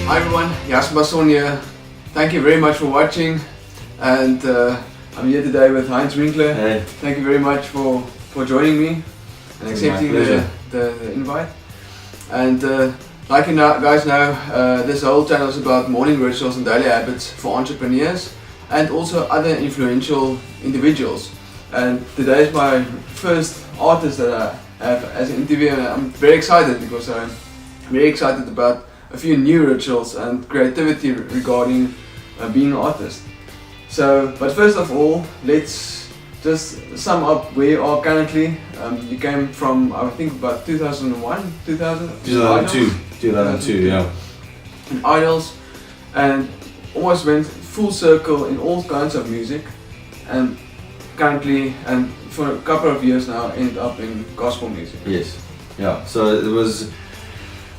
Hi everyone, Jasper Basson here. Thank you very much for watching, and I'm here today with Heinz Winckler. Hey. Thank you very much for joining me and accepting the invite. And like you guys know, this whole channel is about morning rituals and daily habits for entrepreneurs and also other influential individuals. And today is my first artist that I have as an interview, and I'm very excited because I'm very excited about a few new rituals and creativity regarding being an artist. So, but first of all, let's just sum up where you are currently. You came from, I think, about 2001, 2002, yeah. And Idols, and almost went full circle in all kinds of music, and currently, and for a couple of years now, end up in gospel music. Yes, yeah. So it was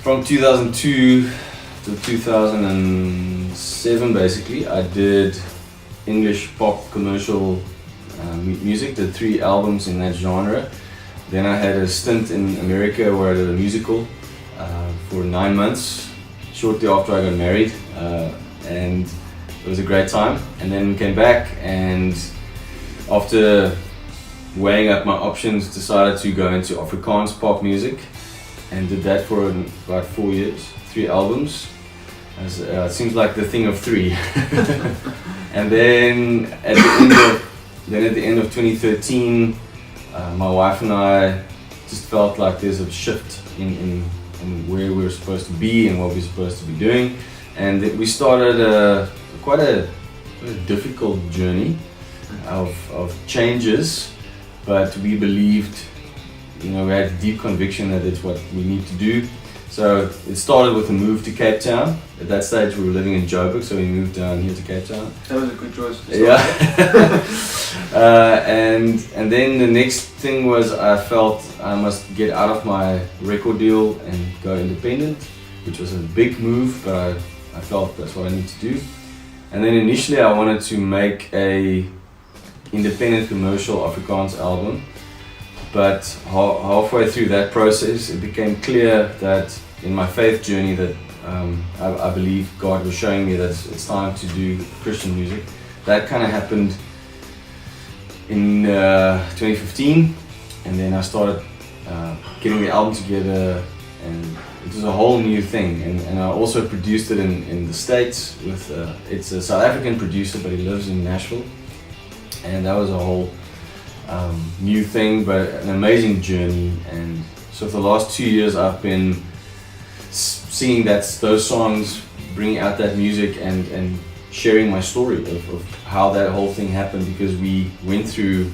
from 2002 to 2007, basically. I did English pop commercial music, did 3 albums in that genre. Then I had a stint in America where I did a musical for 9 months, shortly after I got married, and it was a great time. And then we came back, and after weighing up my options, decided to go into Afrikaans pop music, and did that for about 4 years, 3 albums. It seems like the thing of 3. And then at the end of 2013, my wife and I just felt like there's a shift in where we're supposed to be and what we're supposed to be doing, and we started quite a difficult journey of changes, but we believed, we had a deep conviction that it's what we need to do. So it started with a move to Cape Town. At that stage we were living in Joburg, so we moved down here to Cape Town. That was a good choice. Yeah. And then the next thing was I felt I must get out of my record deal and go independent, which was a big move, but I felt that's what I need to do. And then initially I wanted to make a independent commercial Afrikaans album, but halfway through that process it became clear that in my faith journey that I believe God was showing me that it's time to do Christian music. That kind of happened in 2015, and then I started getting the album together, and it was a whole new thing. And I also produced it in the States with it's a South African producer, but he lives in Nashville, and that was a whole new thing, but an amazing journey. And so for the last 2 years I've been seeing those songs, bringing out that music and sharing my story of how that whole thing happened, because we went through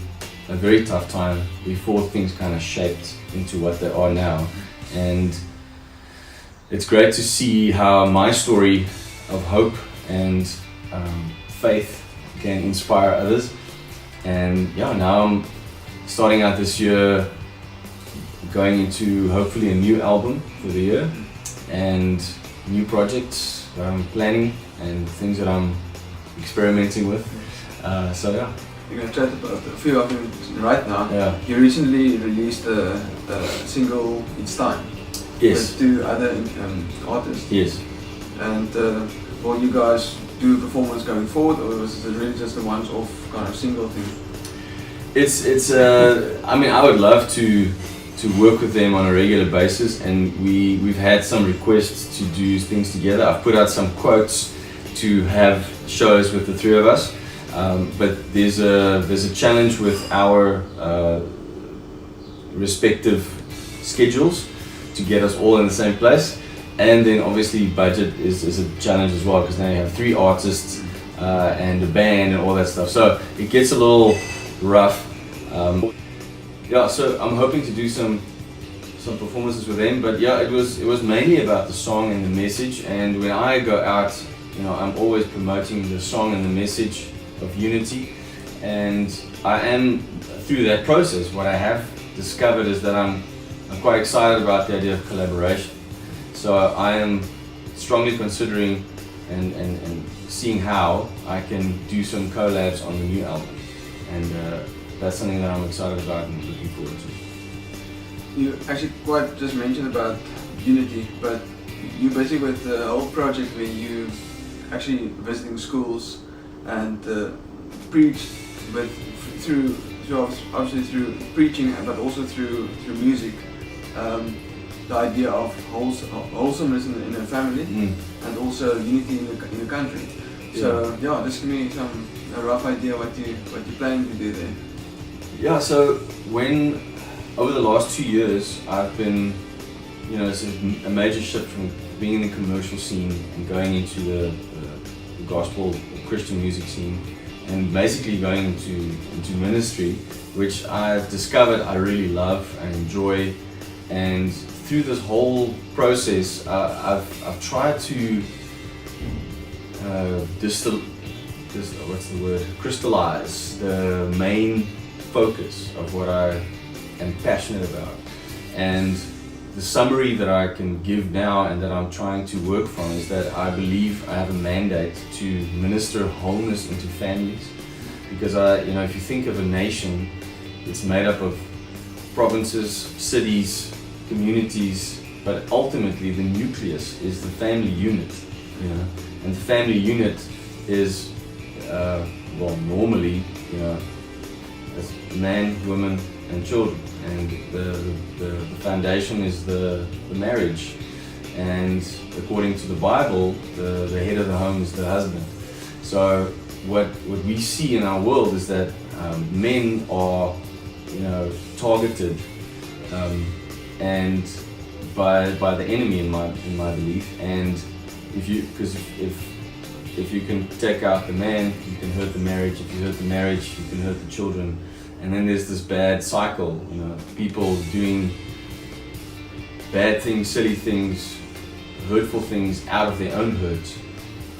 a very tough time before things kind of shaped into what they are now. And it's great to see how my story of hope and faith can inspire others. And yeah, now I'm starting out this year going into hopefully a new album for the year and new projects that I'm planning and things that I'm experimenting with. So yeah. You're going to chat about a few of them right now. Yeah. You recently released the single It's Time. Yes. With 2 other artists. Yes. And will you guys do a performance going forward, or was it really just a once-off kind of single thing? It's I mean, I would love to work with them on a regular basis, and we've had some requests to do things together. I've put out some quotes to have shows with the 3 of us, but there's a challenge with our respective schedules to get us all in the same place, and then obviously budget is a challenge as well, because now you have 3 artists and a band and all that stuff, so it gets a little rough. Yeah, so I'm hoping to do some performances with them, but yeah, it was mainly about the song and the message. And when I go out, I'm always promoting the song and the message of unity, and I am, through that process, what I have discovered is that I'm quite excited about the idea of collaboration. So I am strongly considering and seeing how I can do some collabs on the new album, and that's something that I'm excited about and looking forward to. You actually quite just mentioned about unity, but you busy with the whole project where you actually visiting schools and preach, but through obviously through preaching, but also through music. The idea of wholesomeness in a family and also unity in the country. So yeah, just give me a rough idea what you planning to do there. Yeah, so when over the last 2 years I've been, it's a major shift from being in the commercial scene and going into the gospel Christian music scene, and basically going into ministry, which I've discovered I really love and enjoy. And through this whole process, I've tried to crystallize the main focus of what I am passionate about. And the summary that I can give now and that I'm trying to work from is that I believe I have a mandate to minister wholeness into families. Because if you think of a nation, it's made up of provinces, cities, communities, but ultimately the nucleus is the family unit, and the family unit is, normally, as man, woman, and children, and the foundation is the marriage, and according to the Bible, the head of the home is the husband. So what we see in our world is that men are, targeted, and by the enemy in my belief, and if you can take out the man, you can hurt the marriage. If you hurt the marriage, you can hurt the children, and then there's this bad cycle. People doing bad things, silly things, hurtful things out of their own hurt.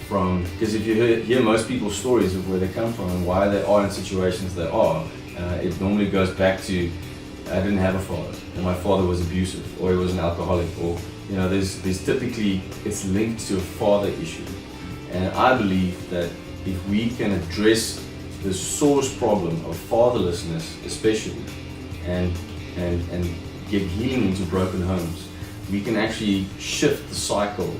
Because if you hear most people's stories of where they come from and why they are in situations they are, it normally goes back to, I didn't have a father, and my father was abusive, or he was an alcoholic, or there's typically, it's linked to a father issue. And I believe that if we can address the source problem of fatherlessness, especially, and get healing into broken homes, we can actually shift the cycle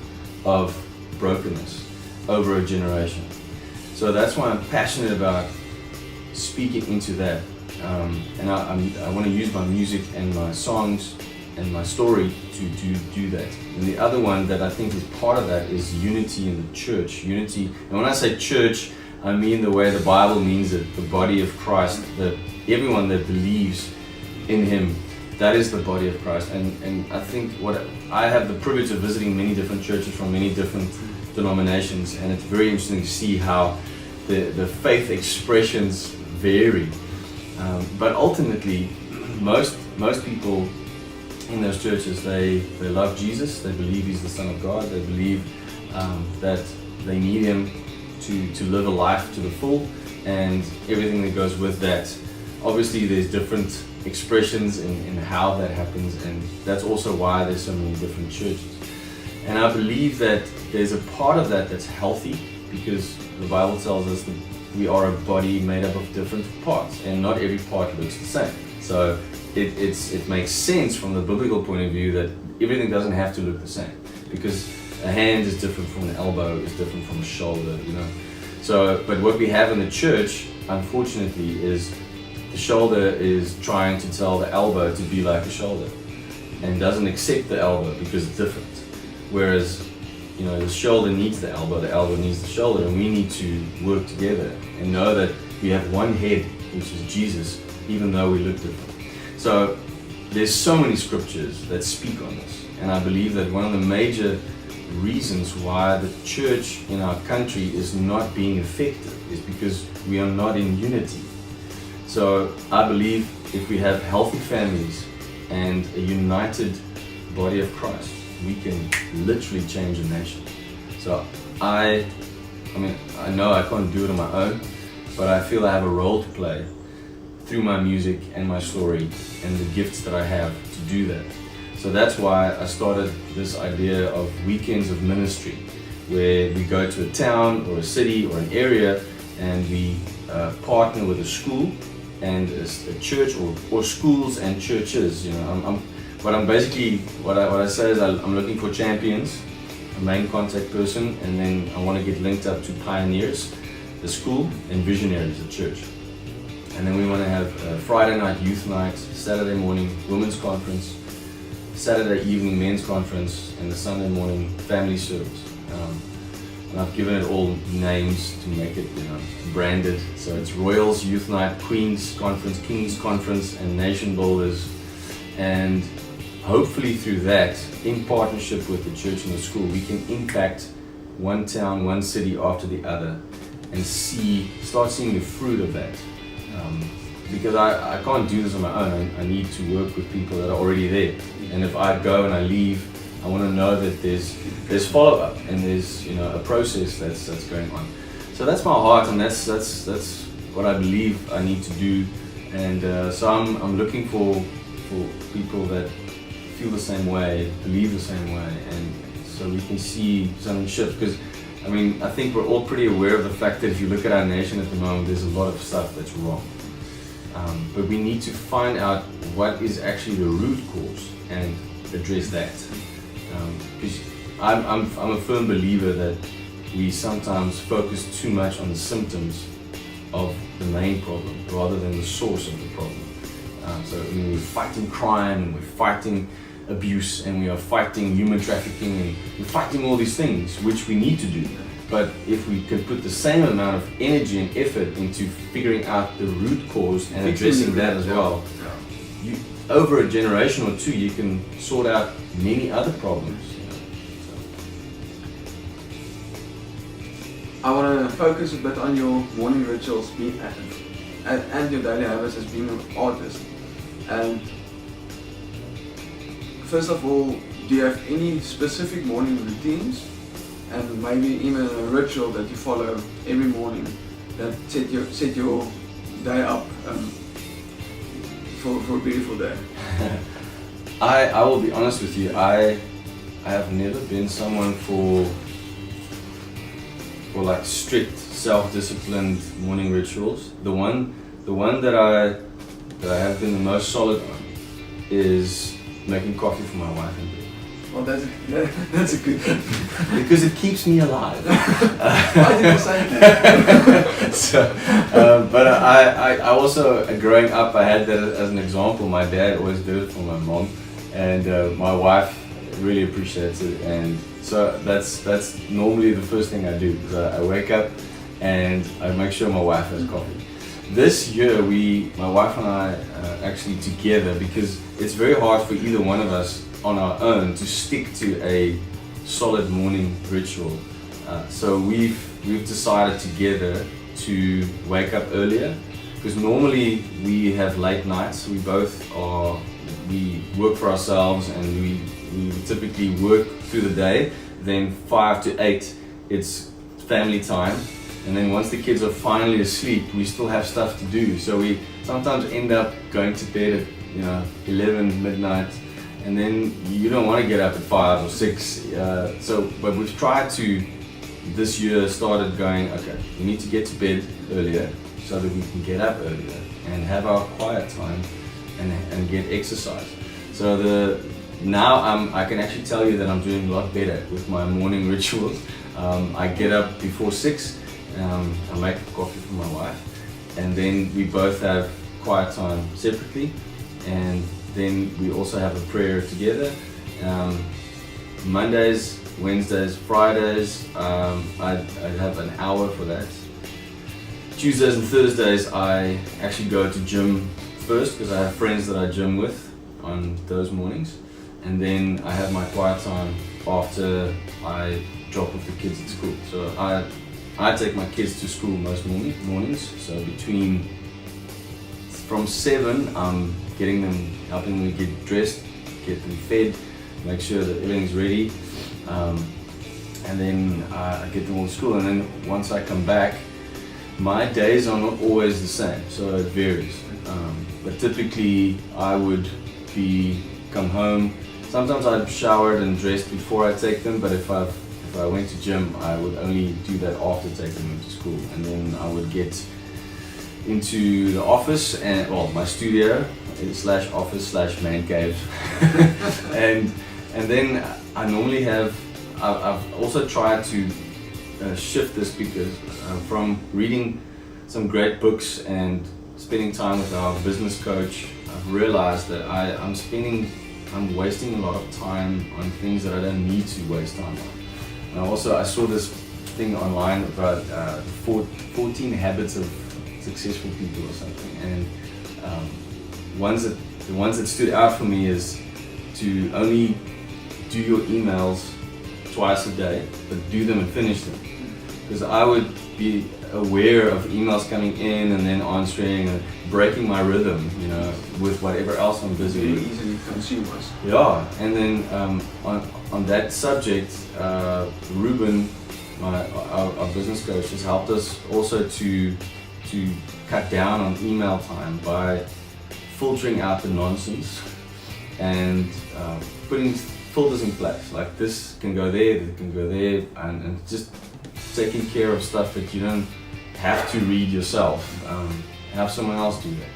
of brokenness over a generation. So that's why I'm passionate about speaking into that. And I want to use my music and my songs and my story to do that. And the other one that I think is part of that is unity in the church. Unity, and when I say church, I mean the way the Bible means it, the body of Christ, that everyone that believes in Him, that is the body of Christ. And I think I have the privilege of visiting many different churches from many different denominations, and it's very interesting to see how the faith expressions vary. But ultimately, most people in those churches, they love Jesus, they believe He's the Son of God, they believe that they need Him to live a life to the full, and everything that goes with that. Obviously there's different expressions in how that happens, and that's also why there's so many different churches. And I believe that there's a part of that that's healthy, because the Bible tells us that we are a body made up of different parts, and not every part looks the same. So it makes sense from the biblical point of view that everything doesn't have to look the same, because a hand is different from an elbow, is different from a shoulder, So, but what we have in the church, unfortunately, is the shoulder is trying to tell the elbow to be like the shoulder, and doesn't accept the elbow because it's different. Whereas, the shoulder needs the elbow needs the shoulder, and we need to work together and know that we have one head, which is Jesus, even though we look different. So there's so many scriptures that speak on this, and I believe that one of the major reasons why the church in our country is not being effective is because we are not in unity. So I believe if we have healthy families and a united body of Christ, we can literally change a nation. So I know I can't do it on my own, but I feel I have a role to play through my music and my story and the gifts that I have to do that. So that's why I started this idea of weekends of ministry, where we go to a town or a city or an area, and we partner with a school and a church, or schools and churches. What I say is I'm looking for champions a main contact person, and then I want to get linked up to Pioneers, the school, and Visionaries, the church. And then we want to have a Friday night youth night, Saturday morning women's conference, Saturday evening men's conference, and the Sunday morning family service. And I've given it all names to make it, branded. So it's Royals Youth Night, Queen's Conference, King's Conference, and Nation Builders. And hopefully through that, in partnership with the church and the school, we can impact one town, one city after the other, and start seeing the fruit of that. Because I can't do this on my own. I need to work with people that are already there. And if I go and I leave, I want to know that there's follow-up and there's a process that's going on. So that's my heart, and that's what I believe I need to do. And so I'm looking for people that feel the same way, believe the same way, and so we can see something shift. Because I think we're all pretty aware of the fact that if you look at our nation at the moment, there's a lot of stuff that's wrong. But we need to find out what is actually the root cause and address that. Because I'm a firm believer that we sometimes focus too much on the symptoms of the main problem rather than the source of the problem. So we're fighting crime, and we're fighting abuse, and we are fighting human trafficking, and we're fighting all these things, which we need to do. But if we can put the same amount of energy and effort into figuring out the root cause and addressing that as well, over a generation or two, you can sort out many other problems. I want to focus a bit on your morning rituals and your daily habits as being an artist. And first of all, do you have any specific morning routines, and maybe even a ritual that you follow every morning that set your day up for a beautiful day? I will be honest with you. I have never been someone for like strict, self-disciplined morning rituals. The one that I have been the most solid on is making coffee for my wife and me. Well, that's a good thing. Because it keeps me alive. I did the same thing. So, but I also, growing up, I had that as an example. My dad always did it for my mom, and my wife really appreciates it. And so that's normally the first thing I do. I wake up and I make sure my wife has coffee. This year, my wife and I actually together, because it's very hard for either one of us on our own to stick to a solid morning ritual. So we've decided together to wake up earlier, because normally we have late nights. We work for ourselves, and we typically work through the day. Then 5 to 8, it's family time. And then once the kids are finally asleep, we still have stuff to do. So we sometimes end up going to bed at 11 midnight, and then you don't want to get up at 5 or 6. But we've tried to this year started going, okay, we need to get to bed earlier so that we can get up earlier and have our quiet time and get exercise. So now I can actually tell you that I'm doing a lot better with my morning rituals. I get up before 6. I make coffee for my wife, and then we both have quiet time separately, and then we also have a prayer together. Mondays, Wednesdays, Fridays, I have an hour for that. Tuesdays and Thursdays I actually go to gym first, because I have friends that I gym with on those mornings, and then I have my quiet time after I drop off the kids at school. So I take my kids to school most mornings, so from 7 I'm helping them get dressed, get them fed, make sure that everything's ready, and then I get them all to school. And then once I come back, my days are not always the same, so it varies. But typically I would come home. Sometimes I'd showered and dressed before I take them, but if I went to gym, I would only do that after taking them to school. And then I would get into the office, my studio /office/man cave, and then I normally have I've also tried to shift this because from reading some great books and spending time with our business coach, I've realized that I'm wasting a lot of time on things that I don't need to waste time on. And also I saw this thing online about 14 habits of successful people or something, and the ones that stood out for me is to only do your emails twice a day, but do them and finish them. Because I would be aware of emails coming in and then answering and breaking my rhythm, you know, with whatever else I'm busy Very with. easily consumers. Yeah, and then on that subject, Ruben, our business coach, has helped us also to cut down on email time by filtering out the nonsense and putting filters in place. Like this can go there, that can go there, and just taking care of stuff that you don't have to read yourself. Have someone else do that.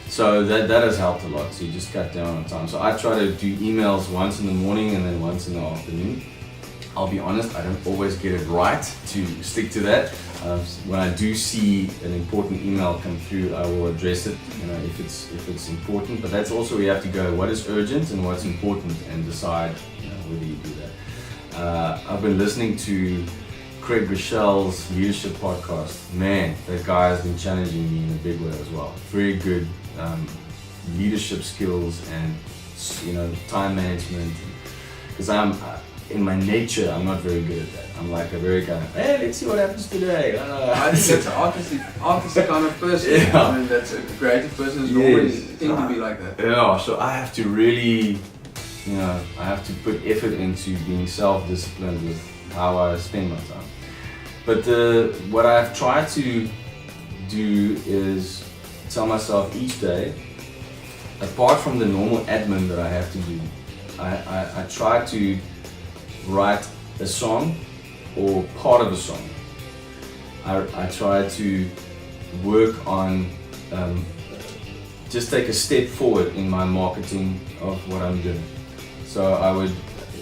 So that has helped a lot. So you just cut down on time. So I try to do emails once in the morning and then once in the afternoon. I'll be honest, I don't always get it right to stick to that. When I do see an important email come through, I will address it, you know, if it's important. But that's also where you have to go, what is urgent and what's important, and decide, you know, whether you do that. I've been listening to Craig Rochelle's leadership podcast. Man, that guy has been challenging me in a big way as well. Very good leadership skills and, you know, time management. Because in my nature, I'm not very good at that. I'm like a very kind of, hey, let's see what happens today. I think that's an artistic kind of person. Yeah. I mean, that's a creative person is always tend to be like that. Yeah, so I have to really, you know, I have to put effort into being self-disciplined with how I spend my time. But what I've tried to do is tell myself each day, apart from the normal admin that I have to do, I try to write a song or part of a song. I try to work on just take a step forward in my marketing of what I'm doing. So I would,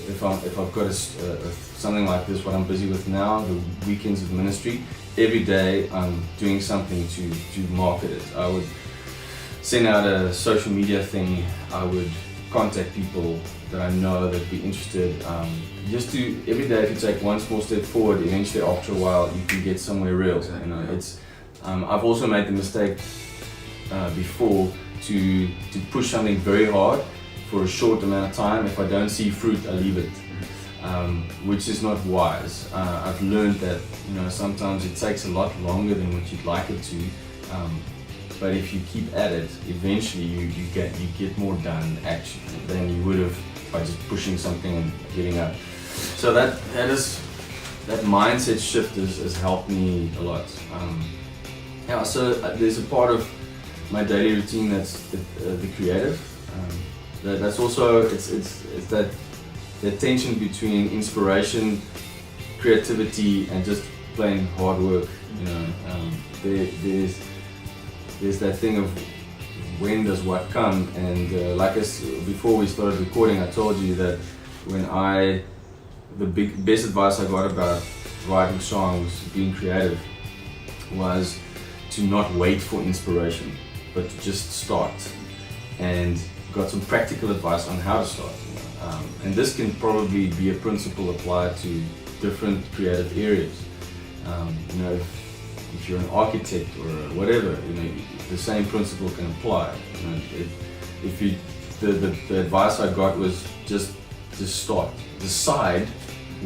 if I've got something like this, what I'm busy with now, the weekends of ministry, every day I'm doing something to market it. I would send out a social media thing. I would contact people that I know that would be interested. Just to every day, if you take one small step forward, eventually after a while you can get somewhere real. Exactly. You know, it's. I've also made the mistake before to push something very hard for a short amount of time. If I don't see fruit, I leave it, which is not wise. I've learned that, you know, sometimes it takes a lot longer than what you'd like it to. But if you keep at it, eventually you get more done actually than you would have by just pushing something and getting up. So that mindset shift has helped me a lot. Yeah. So there's a part of my daily routine that's the creative. That's also it's that the tension between inspiration, creativity, and just plain hard work. You know, there's that thing of when does what come, and before we started recording, I told you that the best advice I got about writing songs, being creative, was to not wait for inspiration, but to just start. And got some practical advice on how to start. And this can probably be a principle applied to different creative areas. You know, if you're an architect or whatever, you know, the same principle can apply. You know, the advice I got was just start, decide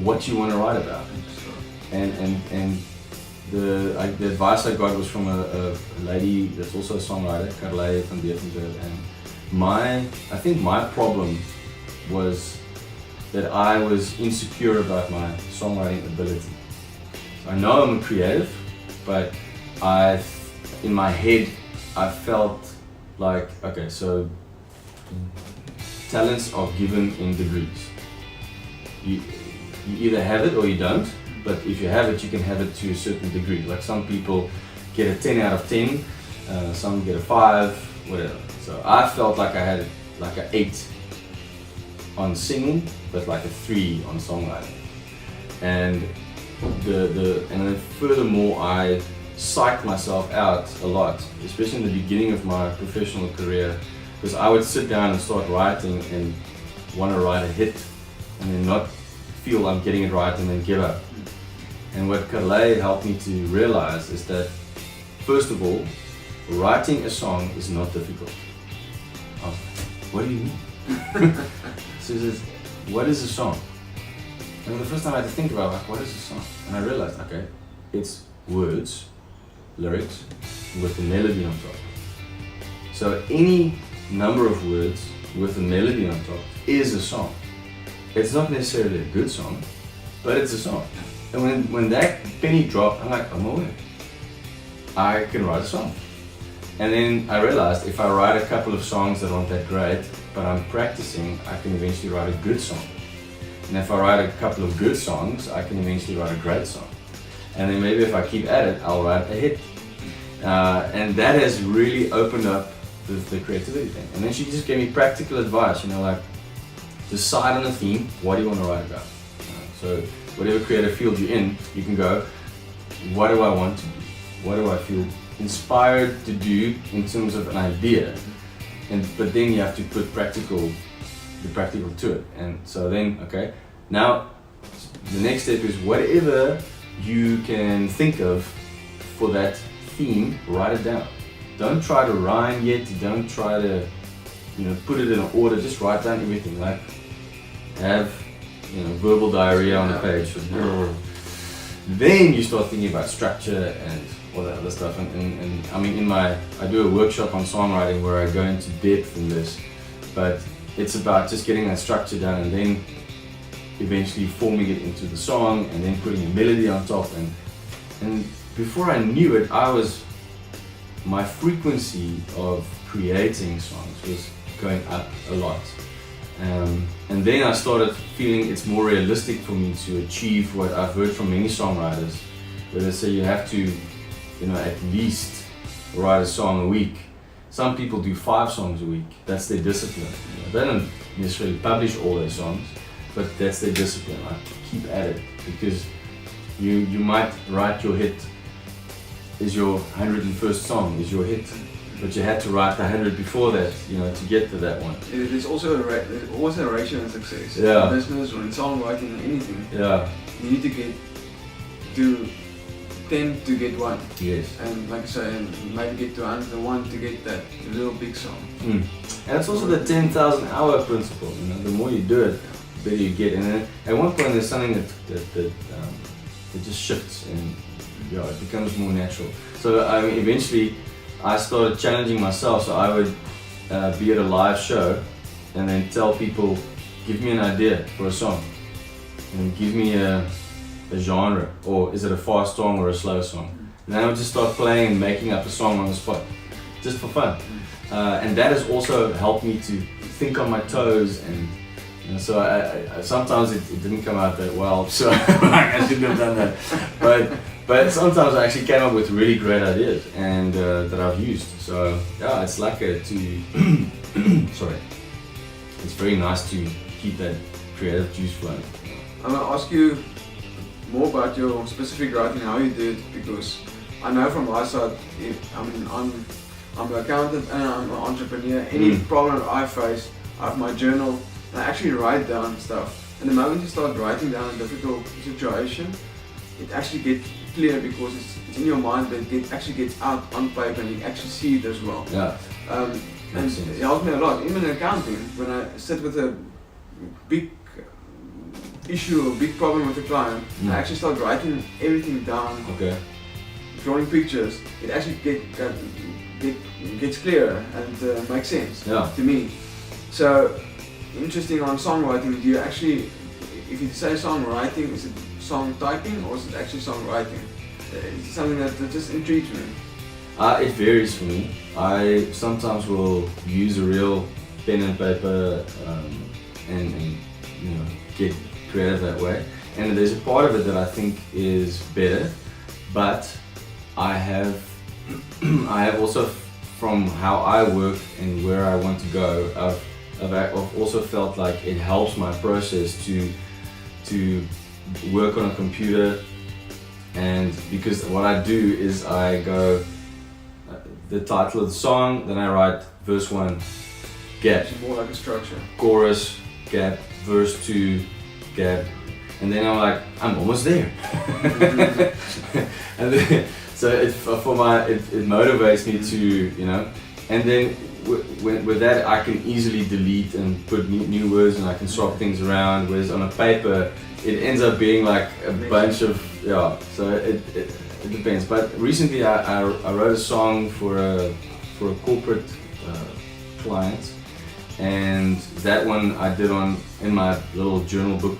what you want to write about, and the advice I got was from a lady that's also a songwriter, Carly van Beetenberg, and I think my problem was that I was insecure about my songwriting ability. I know I'm a creative, but in my head, I felt like, okay, so talents are given in degrees. You either have it or you don't, but if you have it, you can have it to a certain degree. Like some people get a 10 out of 10, some get a 5, whatever. So I felt like I had like an 8 on singing, but like a 3 on songwriting. and and then furthermore, I psyched myself out a lot, especially in the beginning of my professional career, because I would sit down and start writing and want to write a hit, and then not feel I'm getting it right and then give up. And what Calais helped me to realize is that, first of all, writing a song is not difficult. I was like, what do you mean? So he says, what is a song? And the first time I had to think about, like, what is a song? And I realized, okay, it's words, lyrics, with a melody on top. So any number of words with a melody on top is a song. It's not necessarily a good song, but it's a song. And when that penny dropped, I'm like, oh my word, I can write a song. And then I realized if I write a couple of songs that aren't that great, but I'm practicing, I can eventually write a good song. And if I write a couple of good songs, I can eventually write a great song. And then maybe if I keep at it, I'll write a hit. And that has really opened up the creativity thing. And then she just gave me practical advice, like decide on a theme, what do you want to write about? So whatever creative field you're in, you can go, what do I want to do? What do I feel inspired to do in terms of an idea? But then you have to put the practical to it. And so then, okay, now the next step is whatever you can think of for that theme, write it down. Don't try to rhyme yet, don't try to put it in an order, just write down everything. Like have verbal diarrhea on the page. Then you start thinking about structure and all that other stuff. And I mean, I do a workshop on songwriting where I go into depth in this, but it's about just getting that structure down and then eventually forming it into the song and then putting a melody on top. And before I knew it, my frequency of creating songs was going up a lot. And then I started feeling it's more realistic for me to achieve what I've heard from many songwriters, where they say you have to, at least write a song a week. Some people do 5 songs a week. That's their discipline. They don't necessarily publish all their songs, but that's their discipline. Like, keep at it, because you might write your hit is your 101st song, is your hit. But you had to write the 100 before that, to get to that one. There's also a ratio in success. Yeah. In business or in songwriting or anything. Yeah. You need to get to 10 to get 1. Yes. And like I say, maybe get to 101 to get that little big song. And it's also the 10,000 hour principle. The more you do it, the better you get. And then at one point there's something that just shifts and it becomes more natural. So eventually I started challenging myself, so I would be at a live show and then tell people, give me an idea for a song and give me a genre, or is it a fast song or a slow song? And then I would just start playing and making up a song on the spot, just for fun. And that has also helped me to think on my toes, and so I sometimes it didn't come out that well, so I shouldn't have done that. But sometimes I actually came up with really great ideas and that I've used. So yeah, it's like sorry. It's very nice to keep that creative juice flowing. I'm gonna ask you more about your specific writing, how you do it, because I know from my side, I'm an accountant and I'm an entrepreneur. Any problem I face, I have my journal and I actually write down stuff. And the moment you start writing down a difficult situation, it actually gets clear because it's in your mind, but it actually gets out on paper and you actually see it as well. Yeah. And it helps me a lot. Even in accounting, when I sit with a big issue or big problem with a client, I actually start writing everything down, drawing pictures. It actually gets clearer and makes sense to me. So interesting on songwriting. Do you actually, if you say songwriting, is it song typing or is it actually songwriting? It's something that just intrigues me. It varies for me. I sometimes will use a real pen and paper and get creative that way. And there's a part of it that I think is better, but I have also, from how I work and where I want to go, I've also felt like it helps my process to work on a computer, and because what I do is I go the title of the song, then I write verse 1, gap, It's more like a structure. chorus, gap, verse 2, gap, and then I'm like, I'm almost there. And then, so it motivates me to, you know, and then with that I can easily delete and put new words, and I can swap things around, whereas on a paper it ends up being like a bunch of, yeah, so it depends. But recently I wrote a song for a corporate client, and that one I did in my little journal book,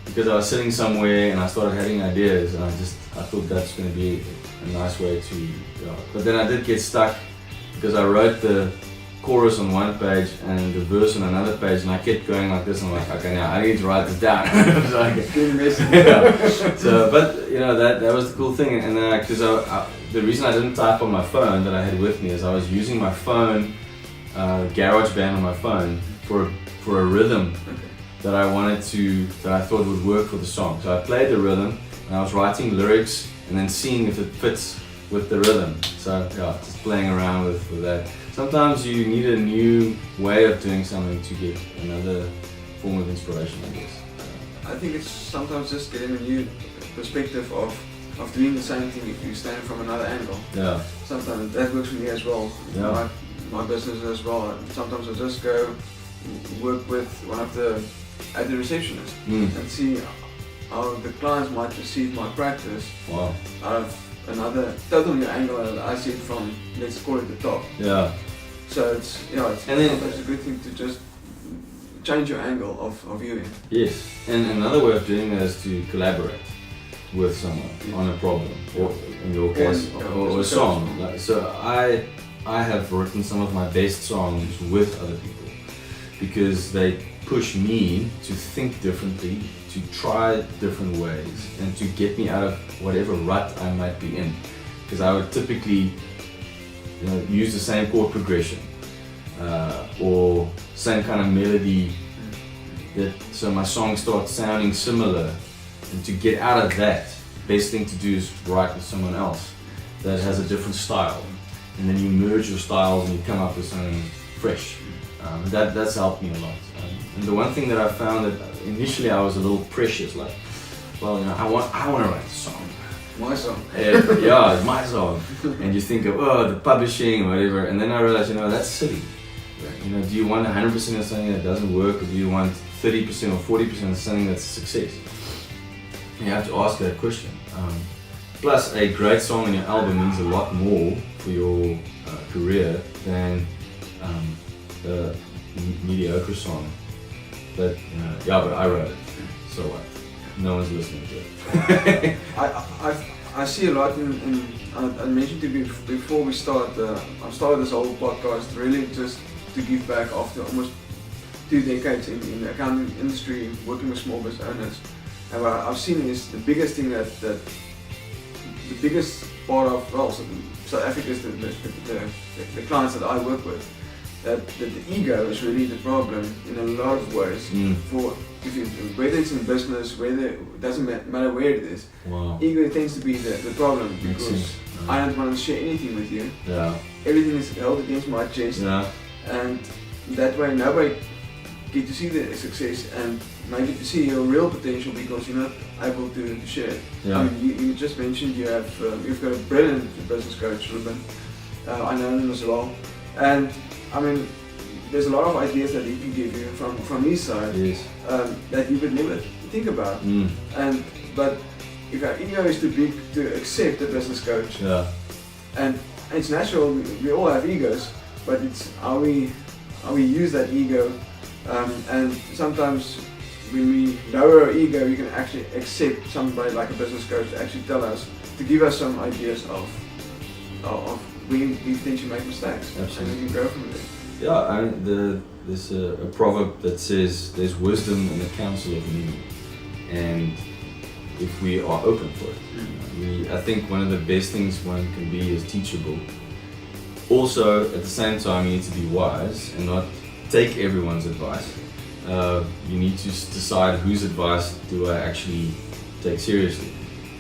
because I was sitting somewhere and I started having ideas, and I thought that's going to be a nice way to, but then I did get stuck, because I wrote the chorus on one page and the verse on another page, and I kept going like this, and I'm like, okay, now I need to write this down. So, so, but you know, that was the cool thing, and then because the reason I didn't type on my phone that I had with me is I was using my phone, GarageBand on my phone for a rhythm that I thought would work for the song. So I played the rhythm, and I was writing lyrics and then seeing if it fits with the rhythm. So yeah, just playing around with that. Sometimes you need a new way of doing something to get another form of inspiration, I guess. I think it's sometimes just getting a new perspective of doing the same thing if you stand from another angle. Yeah. Sometimes that works for me as well. Yeah. My business as well. Sometimes I just go work with one of the receptionists and see how the clients might receive my practice. Wow. Out of another total new angle that I see it from, let's call it the top. Yeah. So it's sometimes a good thing to just change your angle of viewing. Yes, and another way of doing that is to collaborate with someone on a problem, or in your case, or a song. So I have written some of my best songs with other people, because they push me to think differently, to try different ways, and to get me out of whatever rut I might be in. Because I would typically, you know, use the same chord progression or same kind of melody, so my song starts sounding similar. And to get out of that, the best thing to do is write with someone else that has a different style, and then you merge your styles and you come up with something fresh. That's helped me a lot. And the one thing that I found, that initially I was a little precious, like, well, you know, I want to write a song. My song. Yeah, it's my song. And you think of, the publishing or whatever, and then I realized, you know, that's silly. You know, do you want 100% of something that doesn't work, or do you want 30% or 40% of something that's a success? You have to ask that question. Plus, a great song on your album means a lot more for your career than the mediocre song. But but I wrote it, so what? No one's listening to it. I see a lot in I mentioned to you before we start. I've started this whole podcast really just to give back after almost 2 decades in the accounting industry, working with small business owners. And what I've seen is the biggest thing that the biggest part of South Africa is the clients that I work with. That the ego is really the problem in a lot of ways. For whether it's in business, it doesn't matter where it is. Wow. Ego tends to be the problem, because I don't want to share anything with you. Yeah. Everything is held against my chest. Yeah. And that way nobody get to see the success and maybe to see your real potential, because you're not able to share it. Yeah. I mean, you just mentioned you've got a brilliant business coach, Ruben. I know him as well. And I mean, there's a lot of ideas that he can give you from his side. Yes. That you would never think about. But if our ego is too big to accept a business coach, and it's natural, we all have egos, but it's how we use that ego. And sometimes when we lower our ego, we can actually accept somebody like a business coach to actually tell us, to give us some ideas of we potentially make mistakes. Absolutely. And we can go from there. Yeah, there's a proverb that says there's wisdom in the counsel of many, and if we are open for it, I think one of the best things one can be is teachable. Also, at the same time, you need to be wise and not take everyone's advice. You need to decide whose advice do I actually take seriously,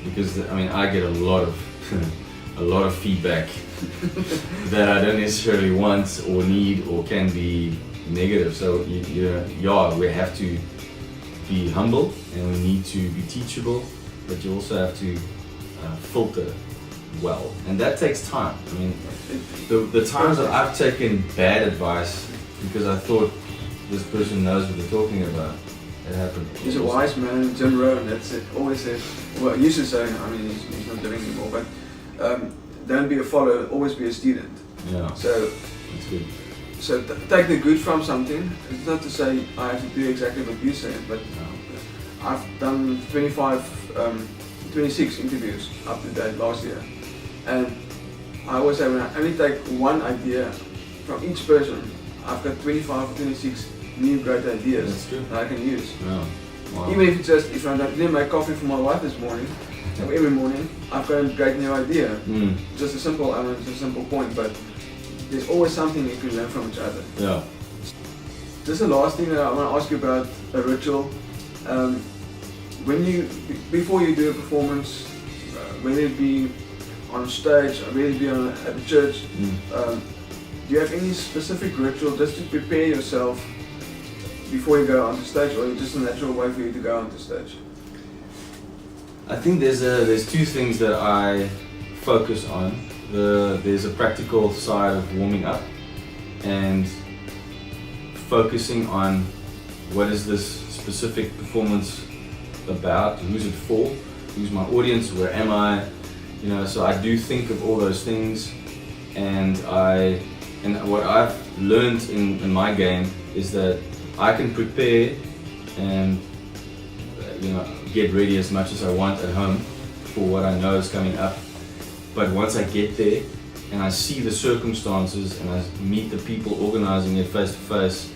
because I mean I get a lot of a lot of feedback that I don't necessarily want or need or can be negative. So yeah, we have to be humble and we need to be teachable, but you also have to filter well, and that takes time. I mean, the times that I've taken bad advice because I thought this person knows what they're talking about, it happened. He's a wise man, Jim Rohn, that's it. Always said, well, he used to say, I mean, he's not living anymore, but don't be a follower, always be a student. Yeah. So that's good. So take the good from something. It's not to say I have to do exactly what you said, but I've done 26 interviews up to date last year, and I always say when I only take one idea from each person, I've got 25 or 26 new great ideas that I can use. Yeah. Wow. Even if it's just, if I didn't make coffee for my wife this morning, so every morning I've got a great new idea. Just a simple, I mean, it's a simple point, but there's always something you can learn from each other. Yeah. Just the last thing that I want to ask you about a ritual. Before you do a performance, whether it be on stage or whether it be at a church, do you have any specific ritual just to prepare yourself before you go onto stage, or just a natural way for you to go onto stage? I think there's two things that I focus on. There's a practical side of warming up and focusing on what is this specific performance about, who's it for, who's my audience, where am I, so I do think of all those things, and what I've learned in my game is that I can prepare and get ready as much as I want at home for what I know is coming up. But once I get there and I see the circumstances and I meet the people organizing it face to face,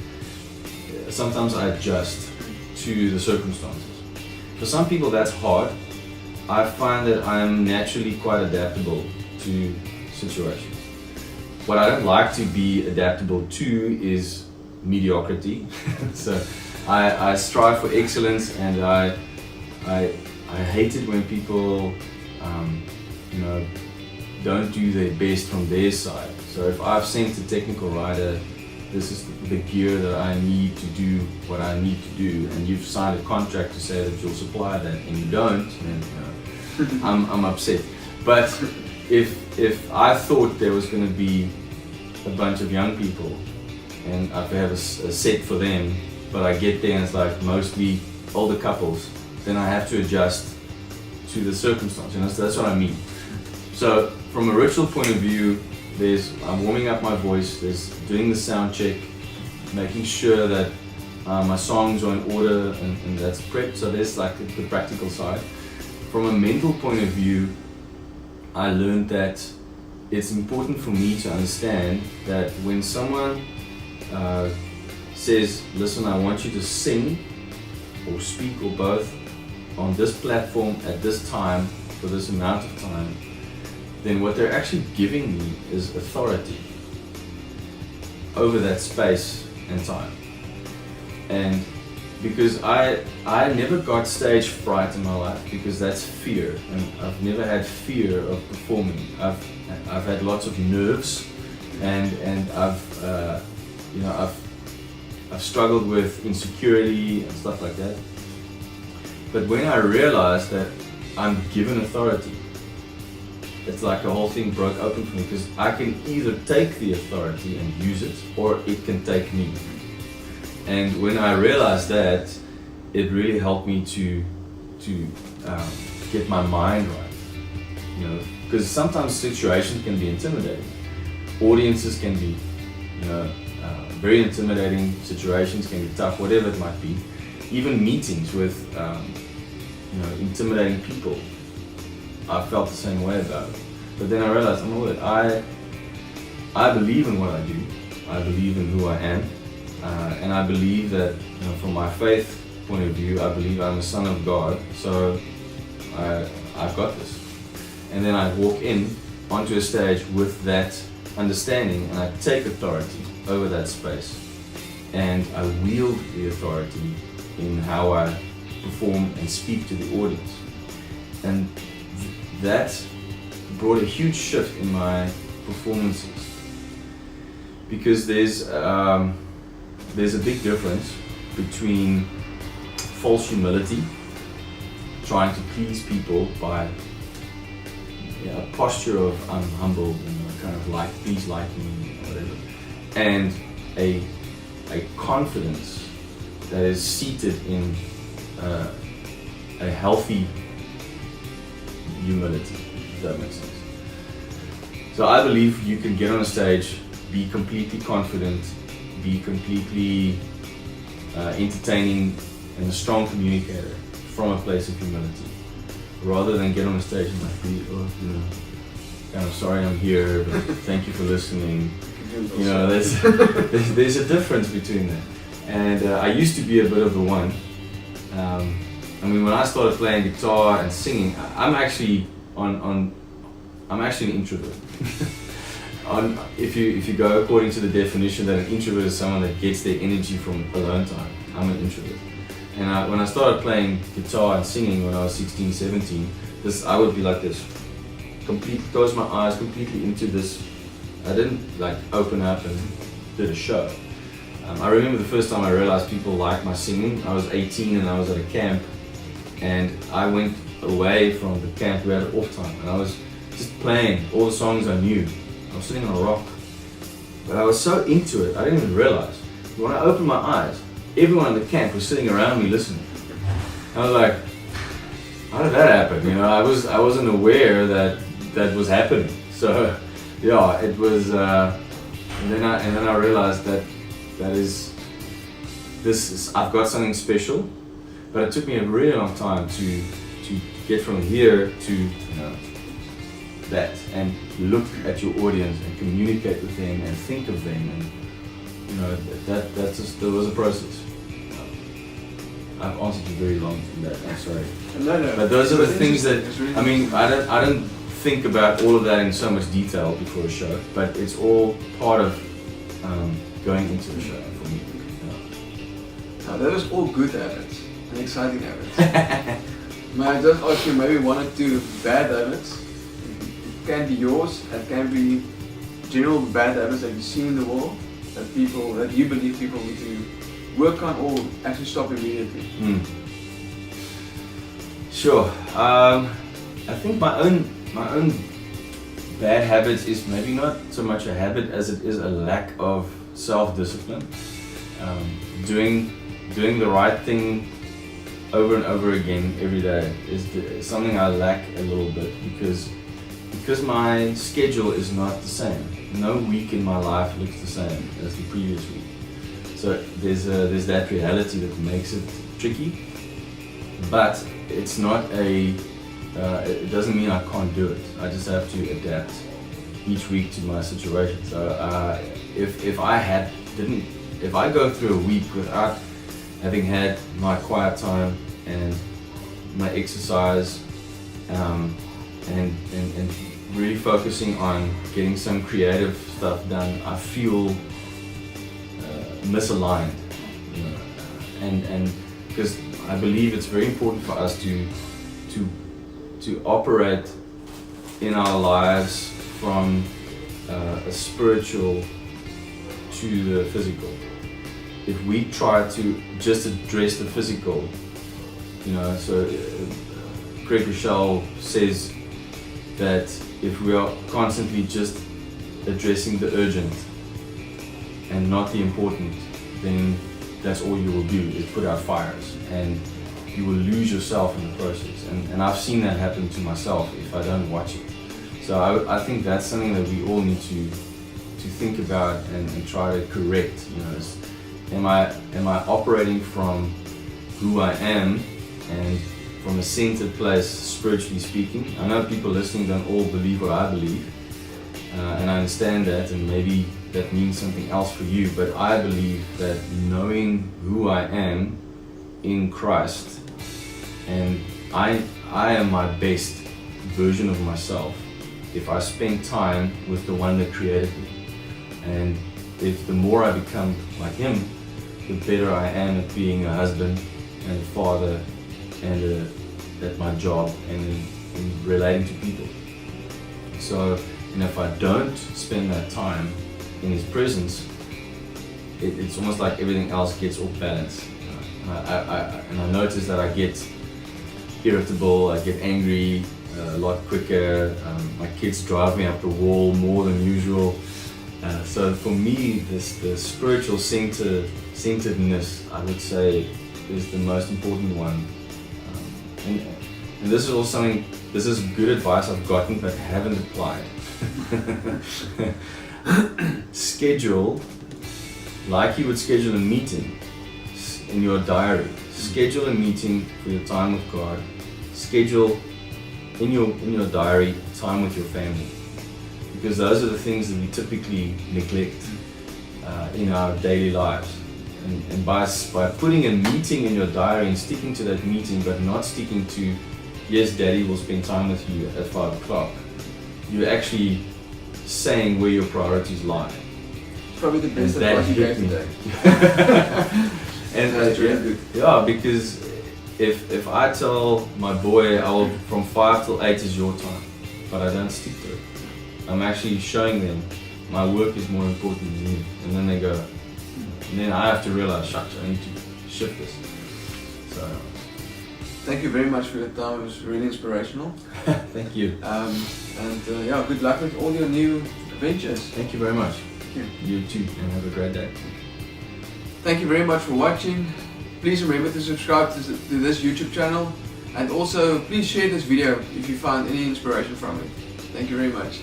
sometimes I adjust to the circumstances. For some people that's hard. I find that I'm naturally quite adaptable to situations. What I don't like to be adaptable to is mediocrity. So I strive for excellence, and I hate it when people don't do their best from their side. So if I've sent a technical writer, this is the gear that I need to do what I need to do, and you've signed a contract to say that you'll supply that, and you don't, then I'm upset. But if I thought there was going to be a bunch of young people and I have a set for them, but I get there and it's like mostly older couples, then I have to adjust to the circumstance. That's what I mean. So from a ritual point of view, I'm warming up my voice, there's doing the sound check, making sure that my songs are in order and that's prepped. So there's like the practical side. From a mental point of view, I learned that it's important for me to understand that when someone says, listen, I want you to sing or speak or both on this platform at this time for this amount of time, then what they're actually giving me is authority over that space and time. And because I never got stage fright in my life, because that's fear, and I've never had fear of performing. I've had lots of nerves, and I've struggled with insecurity and stuff like that. But when I realized that I'm given authority, it's like a whole thing broke open for me, because I can either take the authority and use it, or it can take me. And when I realized that, it really helped me to get my mind right. Because sometimes situations can be intimidating. Audiences can be, very intimidating. Situations can be tough, whatever it might be. Even meetings with, intimidating people, I felt the same way about it. But then I realized, I believe in what I do. I believe in who I am. And I believe that, from my faith point of view, I believe I'm a son of God. So I've got this. And then I walk in onto a stage with that understanding, and I take authority over that space. And I wield the authority in how I perform and speak to the audience. that brought a huge shift in my performances, because there's a big difference between false humility, trying to please people by a posture of I'm humble, kind of like please like me or whatever, and a confidence that is seated in a healthy humility, if that makes sense. So I believe you can get on a stage, be completely confident, be completely entertaining and a strong communicator from a place of humility, rather than get on a stage and like be, kind of sorry I'm here, but thank you for listening. There's a difference between that. And I used to be a bit of the one. When I started playing guitar and singing, I'm actually an introvert. If you go according to the definition that an introvert is someone that gets their energy from alone time, I'm an introvert. And when I started playing guitar and singing when I was 16, 17, I would be like this, close my eyes completely into this. I didn't like open up and did a show. I remember the first time I realized people liked my singing. I was 18 and I was at a camp, and I went away from the camp. We had an off time and I was just playing all the songs I knew. I was sitting on a rock, but I was so into it I didn't even realize. When I opened my eyes, everyone in the camp was sitting around me listening. I was like, how did that happen? I wasn't aware that was happening. So yeah, it was. And then I realized that I've got something special, but it took me a really long time to get from here to that, and look at your audience and communicate with them and think of them, and that was a process. I've answered you very long in that. I'm sorry. No. But those are the things that I don't think about all of that in so much detail before a show, but it's all part of going into a show for me. Now that was all good habits and exciting habits. May I just ask you maybe one or two bad habits? It can be yours, it can be general bad habits that you see in the world that you believe people need to work on or actually stop immediately. Sure. I think my own bad habits is maybe not so much a habit as it is a lack of self-discipline. Doing the right thing over and over again every day is something I lack a little bit, because my schedule is not the same. No week in my life looks the same as the previous week. So there's that reality that makes it tricky, but it's not it doesn't mean I can't do it. I just have to adapt each week to my situation. So if I go through a week without having had my quiet time and my exercise, and really focusing on getting some creative stuff done, I feel misaligned, and because I believe it's very important for us to operate in our lives from a spiritual to the physical. If we try to just address the physical, so Craig Rochelle says that if we are constantly just addressing the urgent and not the important, then that's all you will do is put out fires, and you will lose yourself in the process. And I've seen that happen to myself if I don't watch it. So I think that's something that we all need to think about and try to correct. Am I operating from who I am and from a centered place, spiritually speaking? I know people listening don't all believe what I believe, and I understand that, and maybe that means something else for you, but I believe that knowing who I am in Christ, and I am my best version of myself if I spend time with the one that created me. And if the more I become like him, the better I am at being a husband and a father and at my job and in relating to people. So, if I don't spend that time in his presence, it's almost like everything else gets off balance. And I notice that I get irritable, I get angry a lot quicker. My kids drive me up the wall more than usual. So for me, the spiritual centeredness, I would say, is the most important one. And this is also something, this is good advice I've gotten but haven't applied. Schedule, like you would schedule a meeting in your diary. Schedule a meeting for your time with God. Schedule in your diary time with your family. Because those are the things that we typically neglect in our daily lives. And by putting a meeting in your diary and sticking to that meeting, but not sticking to, yes, Daddy will spend time with you at 5 o'clock, you're actually saying where your priorities lie. Probably the best advice you gave today. And that's really good. Yeah, because if I tell my boy from 5 till 8 is your time, but I don't stick to it, I'm actually showing them my work is more important than you. And then they go, and then I have to realize, shucks, I need to shift this. So, thank you very much for your time. It was really inspirational. Thank you. Yeah, good luck with all your new ventures. Thank you very much. Thank you. You too, and have a great day. Thank you very much for watching. Please remember to subscribe to this YouTube channel, and also please share this video if you found any inspiration from it. Thank you very much.